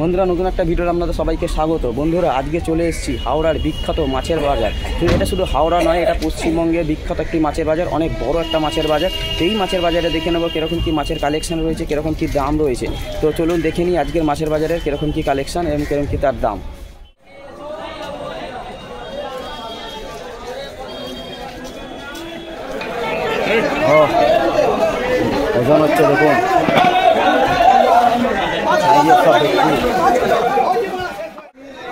বন্ধুরা নতুন একটা ভিডিওতে আপনাদের সবাইকে স্বাগত। বন্ধুরা আজকে চলে এসেছি হাওড়ার বিখ্যাত মাছের বাজার। তো এটা শুধু হাওড়া নয়, এটা পশ্চিমবঙ্গের বিখ্যাত একটি মাছের বাজার, অনেক বড় একটা মাছের বাজার। এই মাছের বাজারে দেখে নেবো কীরকম কী মাছের কালেকশন রয়েছে, কীরকম কী দাম রয়েছে। তো চলুন দেখে নিই আজকের মাছের বাজারের কীরকম কী কালেকশন এবং কীরকম কী তার দাম। ওজন হচ্ছে দেখুন,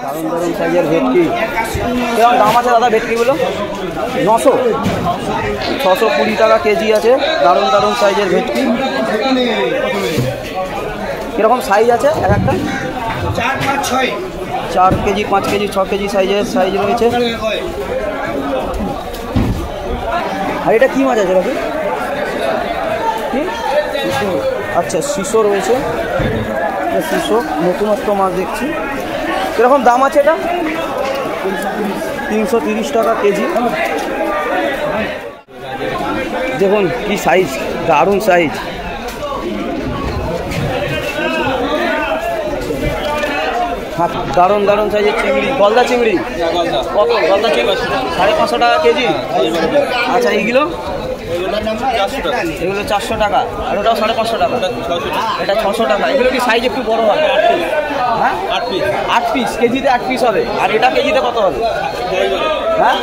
দারুণ দারুণ সাইজের ভেটকি। কেমন দাম আছে দাদা ভেটকিগুলো? 620 টাকা কেজি আছে। দারুণ দারুণ সাইজের ভেটকি। কীরকম সাইজ আছে এক একটা? 4 কেজি, 5 কেজি, 6 কেজি সাইজের সাইজ রয়েছে। আর এটা কী মাছ আছে বাকি? আচ্ছা, শিশো রয়েছে। শিশো নতুনত্ব মাছ দেখছি। কীরকম দাম আছে এটা? 330 টাকা কেজি। দেখুন কি সাইজ, দারুণ সাইজ। দারুণ দারুণ সাইজের চিংড়ি, গলদা চিংড়ি। কত গলদা চিংড়ি? 550 টাকা কেজি। আচ্ছা, এইগুলো? এগুলো 400 টাকা। আর ওটাও 550 টাকা। এটা 600 টাকা। এগুলো কি সাইজ একটু বড় হবে? হ্যাঁ, 8 পিস। কেজিতে 8 পিস হবে। আর এটা কেজিতে কত হবে? হ্যাঁ,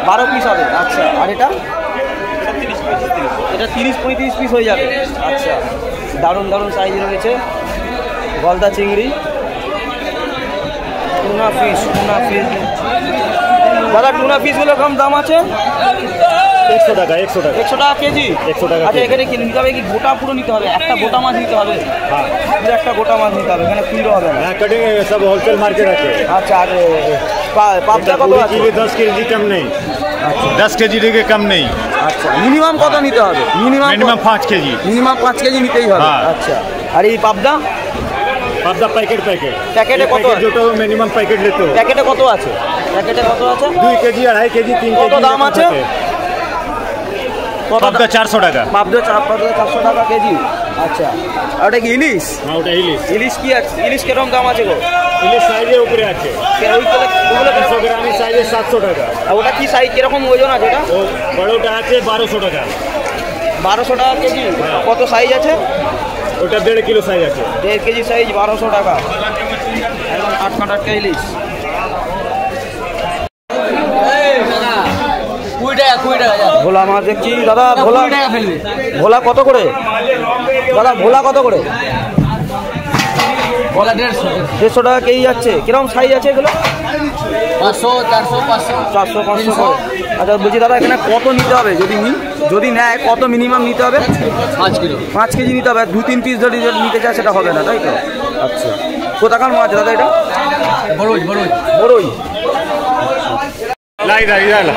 12 পিস হবে। আচ্ছা, আর এটা? এটা 30-35 পিস হয়ে যাবে। আচ্ছা, দারুণ দারুণ সাইজ রয়েছে। গলদা চিংড়ি, টুনা ফিশ। দাদা টুনা ফিশগুলো কম দাম আছে? 100 টাকা। 100 টাকা কেজি। 100 টাকা। আচ্ছা, এখানে কি নিতে হবে? কি গোটা পুরো নিতে হবে? একটা গোটা মাছ নিতে হবে? হ্যাঁ, একটা গোটা মাছ নিতে হবে, এখানে কিলো হবে না। হ্যাঁ, কাটিং সব হোলসেল মার্কেট আছে। আচ্ছা, আর পাবদা কত আছে? 10 কেজি কম নেই। আচ্ছা, 10 কেজি থেকে কম নেই। আচ্ছা, মিনিমাম কত নিতে হবে? Minimum 5 KG. মিনিমাম 5 কেজি নিতেই হবে। আচ্ছা, আর এই পাবদা? পাবদা প্যাকেটে কত আছে? যেটা মিনিমাম প্যাকেট নিতে হবে। প্যাকেটে কত আছে? 2 কেজি, 2.5 কেজি, 3 কেজি। কত দাম আছে? পাবদা 400 টাকা। পাবদা 400 টাকা কেজি। আচ্ছা, আর ওটা কি ইলিশ? হ্যাঁ, ওটা ইলিশ। ইলিশ কি আছে? ইলিশ কিরকম দাম আছে গো? ইলিশ সাইজের উপরে আছে। ওগুলো 100 গ্রামের সাইজে 700 টাকা। আর ওটা কি সাইজ, কিরকম ওজন আছে ওটা? ও বড়টা আছে 1200 টাকা। 1200 টাকা কেজি। কত সাইজ আছে? ওটা 1.5 কিলো সাইজ আছে। 1.5 কেজি সাইজ, 1200 টাকা। একদম টাটকা ইলিশ। ভোলা মাছ দেখছি দাদা। ভোলা কত করে দাদা? ভোলা কত করে? 150 টাকা কেজি যাচ্ছে। কিরকম সাইজ আছে এগুলো? 500, 400, 400, 500 করে। আচ্ছা, বলছি দাদা এখানে কত নিতে হবে? যদি নেয় কত মিনিমাম নিতে হবে? 5 কিলো। 5 কেজি নিতে হবে। 2-3 পিস যদি নিতে চায় সেটা হবে না, তাই তো? আচ্ছা, কোথাকার মাছ দাদা এটা? বড়ই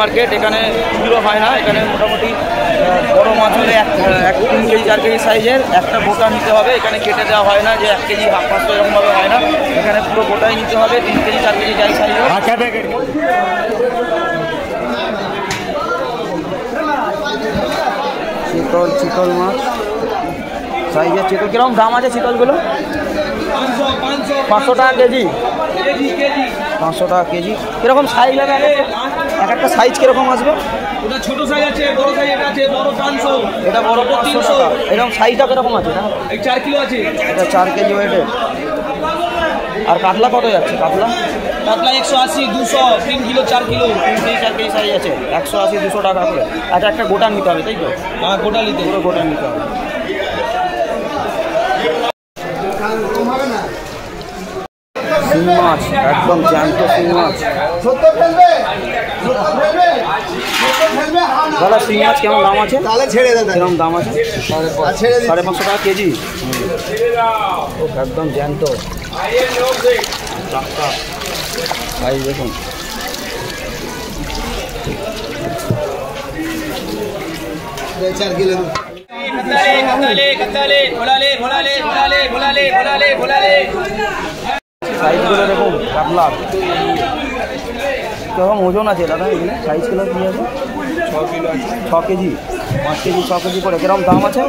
মার্কেট। এখানে কিলো হয় না, এখানে মোটামুটি বড় মাছ হলে 3 কেজি 4 কেজি সাইজের একটা গোটা নিতে হবে। এখানে কেটে দেওয়া হয় না যে 1 কেজি 500 এরকমভাবে হয় না। এখানে পুরো গোটাই নিতে হবে। 3 কেজি 4 কেজি যাই সাইজ হোক। চিতল মাছ সাইজের চিতল। কিরকম দাম আছে চিতলগুলো? 500 টাকা কেজি। 500 টাকা কেজি। কিরকম সাইজ হবে? এক একটা সাইজ কিরকম আসবে? ওটা ছোট সাইজ আছে, বড় সাইজ আছে। বড় 500, এটা বড় 500 টাকা। এরকম সাইজটা কিরকম আছে? এই 4 কিলো আছে। এটা 4 কেজি ওয়েটের। আর কাতলা কত যাচ্ছে? কাতলা 180, 200, 3 kilo, 4 kilo. 3 KG 4 KG size আছে, 180, 200 টাকা করে। আচ্ছা, একটা গোটা নিতে হবে তাই তো? হ্যাঁ, গোটা নিতে পুরো গোটা নিতে হবে। শিং মাছ, একদম জ্যান্ত শিং মাছ। দাদা শিং মাছ কেমন দাম আছে? কেমন দাম আছে? 550 টাকা কেজি। একদম জ্যান্ত ভাই, দেখুন। সাইজগুলো দেখুন, কাতলা। কিরকম ওজন আছে দাদা? এগুলো সাইজগুলো কী আছে? ছ কেজি 5 কেজি 6 কেজি করে কিরকম দাম আছে?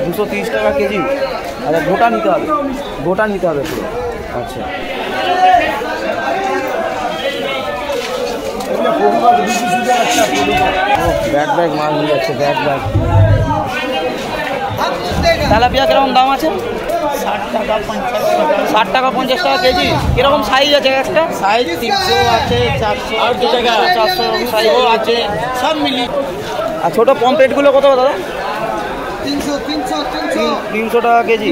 230 টাকা কেজি। আচ্ছা গোটা নিতে হবে, গোটা নিতে হবে পুরো। আচ্ছা ব্যাগ ব্যাগ মাল নিয়ে যাচ্ছে, ব্যাগ ব্যাগ। তেলাপিয়া কিরকম দাম আছে? 60 টাকা 50 টাকা কেজি। কিরকম সাইজ আছে একটা? সাইজ 300 আছে, 400 আর 2 টাকা 400 সাইজ আছে সব মিলি। আর ছোটো পমপ্লেটগুলো কত দাদা? 300 টাকা কেজি।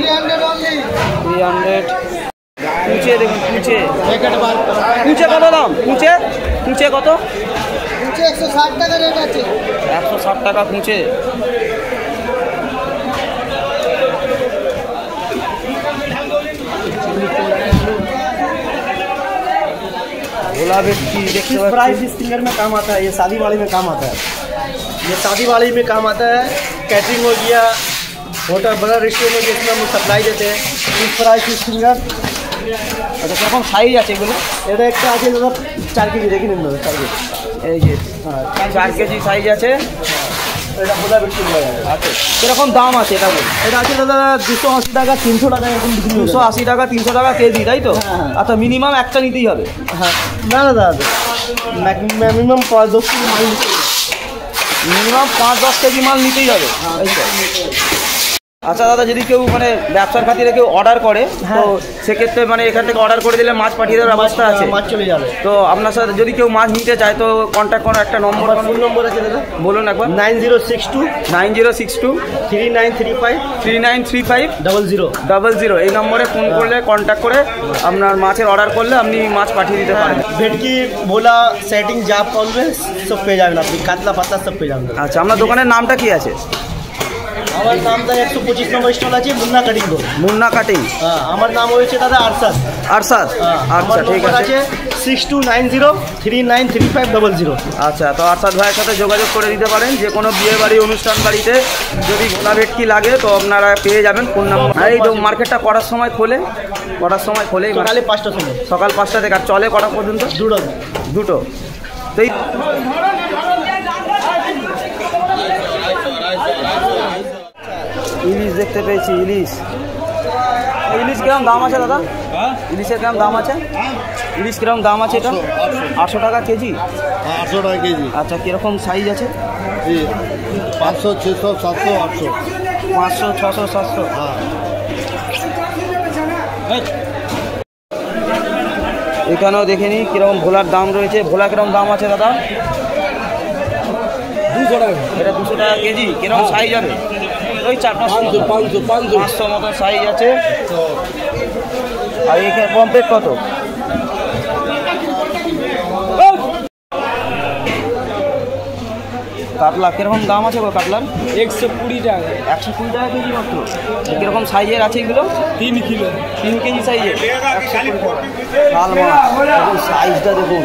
300। কুচে দেখুন, কুচে কুচে কত দাম? কুচে কুচে কত? 160 টাকা রেট আছে। 160 টাকা কুচে। भोला भेटकी देखते हो प्राइस इस फिंगर में काम आता है, ये शादी वाली में काम आता है, ये शादी वाली में काम आता है। कैटरिंग हो गया, होटल बड़ा रेस्टोरेंट हो गया, इसमें हम सप्लाई देते हैं। इस प्राइस इस फिंगर আচ্ছা কিরকম সাইজ আছে এগুলো? এটা একটা আছে দাদা 4 কেজি, দেখে নিন দাদা 4 কেজি। এই যে 4 কেজি সাইজ আছে। এটা ভোলা বিক্রি করা যাবে। আচ্ছা কিরকম দাম আছে এটা বলুন? এটা আছে দাদা 280 টাকা 300 টাকা এরকম বিক্রি হয়ে যাবে। 280 টাকা 300 টাকা কেজি, তাই তো? হ্যাঁ। আচ্ছা মিনিমাম একটা নিতেই হবে। হ্যাঁ না না দাদা, ম্যাক্সিমাম 5-10 কেজি মাল নিতে হবে। মিনিমাম 5-10 কেজি মাল নিতেই হবে। এই তো। আচ্ছা দাদা, যদি কেউ মানে ব্যবসার খাতিরে কেউ অর্ডার করে তো সেক্ষেত্রে মানে এখান থেকে অর্ডার করে দিলে মাছ পাঠিয়ে দেওয়ার ব্যবস্থা আছে? মাছ চলে যাবে। তো আপনার সাথে যদি কেউ মাছ নিতে চায় তো কন্ট্যাক্ট করার একটা নম্বর, ফোন নম্বর আছে দাদা, বলুন একবার। 9062 9062 3935 3935 00। এই নম্বরে ফোন করলে কন্ট্যাক্ট করে আপনার মাছের অর্ডার করলে আপনি মাছ পাঠিয়ে দিতে পারেন। ভেটকি, ভোলা, সেটিং, জাপ অলওয়েজ সব পেয়ে যাবেন আপনি, কাতলা পাতা সব পেয়ে যাবেন। আচ্ছা আপনার দোকানের নামটা কি আছে? আমার নামটা 125 নম্বর স্টল আছে, Munna cutting road. Munna cutting. হ্যাঁ, আমার নাম হয়েছে দাদা আরশাদ। আরশাদ। আচ্ছা ঠিক আছে। 6290393500। আচ্ছা তো আরশাদ ভাইয়ের সাথে যোগাযোগ করে দিতে পারেন। যে কোনো বিয়ে বাড়ি অনুষ্ঠান বাড়িতে যদি ভোলা ভেটকি লাগে তো আপনারা পেয়ে যাবেন ফোন নাম্বার। আর এই তো মার্কেটটা কটার সময় খোলে? কটার সময় খোলে? সকালে 5টার সময়। সকাল 5টা থেকে। আর চলে কটা পর্যন্ত? দুটো। তো এই ইলিশ দেখতে পেয়েছি, ইলিশ। ইলিশ কিরকম দাম আছে দাদা? ইলিশের কিরকম দাম আছে? ইলিশ কিরকম দাম আছে এটা? 800 টাকা কেজি। 800 টাকা কেজি। আচ্ছা কিরকম সাইজ আছে? 500 600 700 800। 500 600 700। এখানেও দেখে নিই কিরকম ভোলার দাম রয়েছে। ভোলা কিরকম দাম আছে দাদা? 200 টাকা। এটা 200 টাকা কেজি। কিরকম সাইজ হবে? ওই 400-500 মতো সাইজ আছে। আর এখানে পমপ্লেট কত? কাতলা কিরকম দাম আছে গো কাতলার? 120 টাকা। 120 টাকা কেজি মাত্র। কিরকম সাইজের আছে এগুলো? 3 কিলো। 3 কেজি সাইজের। শাল মাছ দেখুন, সাইজটা দেখুন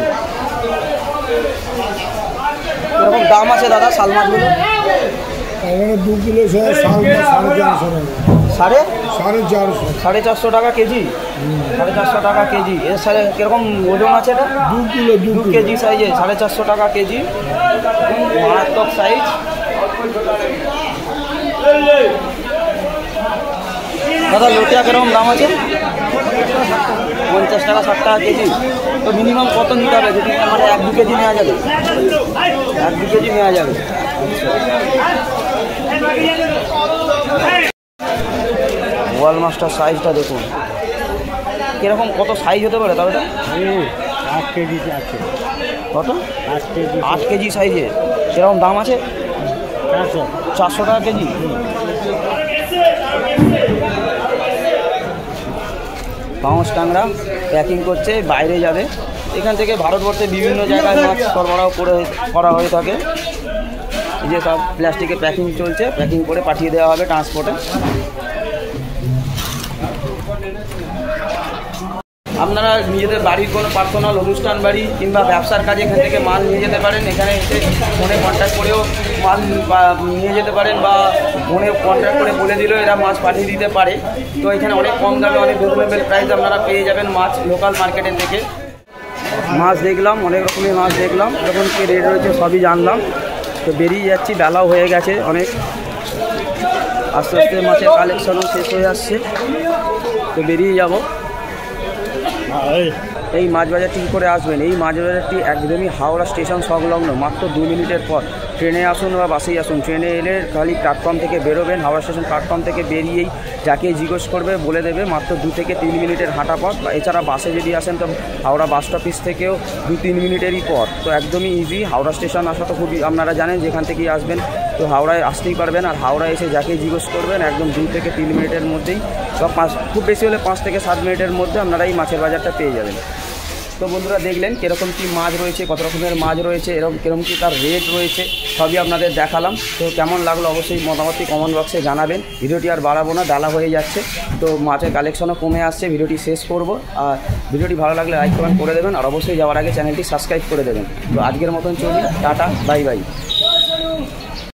কিরকম দাম আছে দাদা শাল মাছগুলো? 2 কিলো 450 টাকা কেজি। 450 টাকা কেজি। এর সাথে কিরকম ওজন আছে এটা? 2 কেজি সাইজে 450 টাকা কেজি। মারাত্মক সাইজ। দাদা লোটিয়া কিরকম দাম আছে? 50 টাকা 60 টাকা কেজি। তো মিনিমাম কত নিতে হবে যদি মানে 1-2 কেজি নেওয়া যাবে? 1-2 কেজি নেওয়া যাবে। বোয়াল মাছটার সাইজটা দেখুন কিরকম, কত সাইজ হতে পারে তাহলে? 8 কেজি আছে। কত? 8 কেজি। 8 কেজি সাইজে। কিরকম দাম আছে? 400 টাকা কেজি। পাউস টাংরা প্যাকিং করছে, বাইরে যাবে। এখান থেকে ভারতবর্ষে বিভিন্ন জায়গায় মাছ সরবরাহ করা হয়ে থাকে। এই যে সব প্লাস্টিকে প্যাকিং চলছে, প্যাকিং করে পাঠিয়ে দেওয়া হবে ট্রান্সপোর্টে। আপনারা নিজেদের বাড়ির কোনো পার্সোনাল অনুষ্ঠান বাড়ি কিংবা ব্যবসার কাজে এখান থেকে মাল নিয়ে যেতে পারেন। এখানে এসে ফোনে কন্ট্যাক্ট করেও মাল নিয়ে যেতে পারেন বা ফোনে কন্ট্যাক্ট করে বলে দিলেও এরা মাছ পাঠিয়ে দিতে পারে। তো এখানে অনেক কম দামে অনেক রিজনেবল প্রাইস আপনারা পেয়ে যাবেন মাছ লোকাল মার্কেটের থেকে। মাছ দেখলাম, অনেক রকমের মাছ দেখলাম, যখন কি রেট রয়েছে সবই জানলাম। তো বেরিয়ে যাচ্ছি, বেলাও হয়ে গেছে অনেক, আস্তে আস্তে মাছের কালেকশনও শেষ হয়ে আসছে। তো বেরিয়ে যাব। এই মাছ বাজারটি কী করে আসবেন? এই মাছ বাজারটি একদমই হাওড়া স্টেশন সংলগ্ন, মাত্র 2 মিনিটের পর। ট্রেনে আসুন বা বাসেই আসুন, ট্রেনে এলে খালি প্ল্যাটফর্ম থেকে বেরোবেন, হাওড়া স্টেশন প্ল্যাটফর্ম থেকে বেরিয়েই যাকে জিজ্ঞেস করবে বলে দেবে মাত্র 2 থেকে 3 মিনিটের হাঁটা পথ। বা এছাড়া বাসে যদি আসেন তো হাওড়া বাস স্টপিস থেকেও 2-3 মিনিটেরই পথ। তো একদমই ইজি। হাওড়া স্টেশন আসা তো খুবই আপনারা জানেন, যেখান থেকেই আসবেন তো হাওড়ায় আসতেই পারবেন। আর হাওড়ায় এসে যাকে জিজ্ঞেস করবেন একদম 2 থেকে 3 মিনিটের মধ্যেই, বা খুব বেশি হলে 5 থেকে 7 মিনিটের মধ্যে আপনারা এই মাছের বাজারটা পেয়ে যাবেন। তো বন্ধুরা দেখলেন কীরকম কী মাছ রয়েছে, কত রকমের মাছ রয়েছে, কীরকম কী তার রেট রয়েছে, সবই আপনাদের দেখালাম। তো কেমন লাগলো অবশ্যই মতামতটি কমেন্ট বক্সে জানাবেন। ভিডিওটি আর বাড়াবো না, ডালা হয়ে যাচ্ছে, তো মাছের কালেকশনও কমে আসছে, ভিডিওটি শেষ করব। আর ভিডিওটি ভালো লাগলে লাইক কমেন্ট করে দেবেন, আর অবশ্যই যাওয়ার আগে চ্যানেলটি সাবস্ক্রাইব করে দেবেন। তো আজকের মতন চলি, টাটা, বাই বাই।